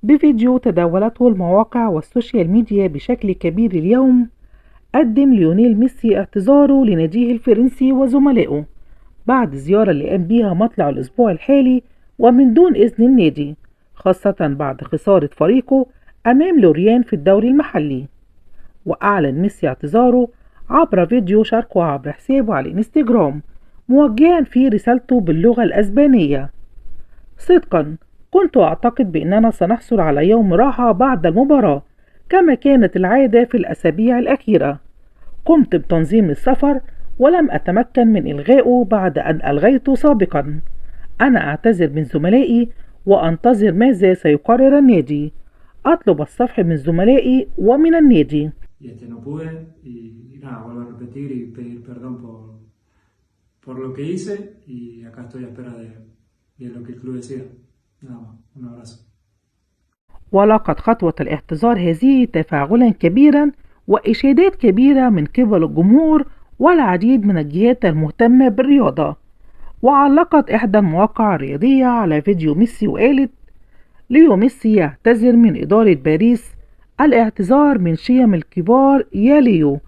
بفيديو تداولته المواقع والسوشيال ميديا بشكل كبير اليوم، قدم ليونيل ميسي اعتذاره لناديه الفرنسي وزملائه بعد زيارة اللي قام بيها مطلع الأسبوع الحالي ومن دون إذن النادي، خاصة بعد خسارة فريقه أمام لوريان في الدوري المحلي. وأعلن ميسي اعتذاره عبر فيديو شاركه عبر حسابه على الانستجرام، موجها فيه رسالته باللغة الأسبانية: صدقا كنت أعتقد بأننا سنحصل على يوم راحة بعد المباراة كما كانت العادة في الأسابيع الأخيرة. قمت بتنظيم السفر ولم أتمكن من إلغائه بعد أن ألغيته سابقا. أنا أعتذر من زملائي وأنتظر ماذا سيقرر النادي. أطلب الصفح من زملائي ومن النادي. No pude y nada, vuelvo a repetir y pedir perdón por lo que hice y acá estoy a espera de lo que el club decida. Nada más, un abrazo. ولقد خطوة الاعتذار هذه تفاعلا كبيرا وإشادات كبيرة من قبل الجمهور والعديد من الجهات المهتمة بالرياضة. وعلقت إحدى المواقع الرياضية على فيديو ميسي وقالت: ليو ميسي يعتذر من إدارة باريس، الاعتذار من شيم الكبار يا ليو،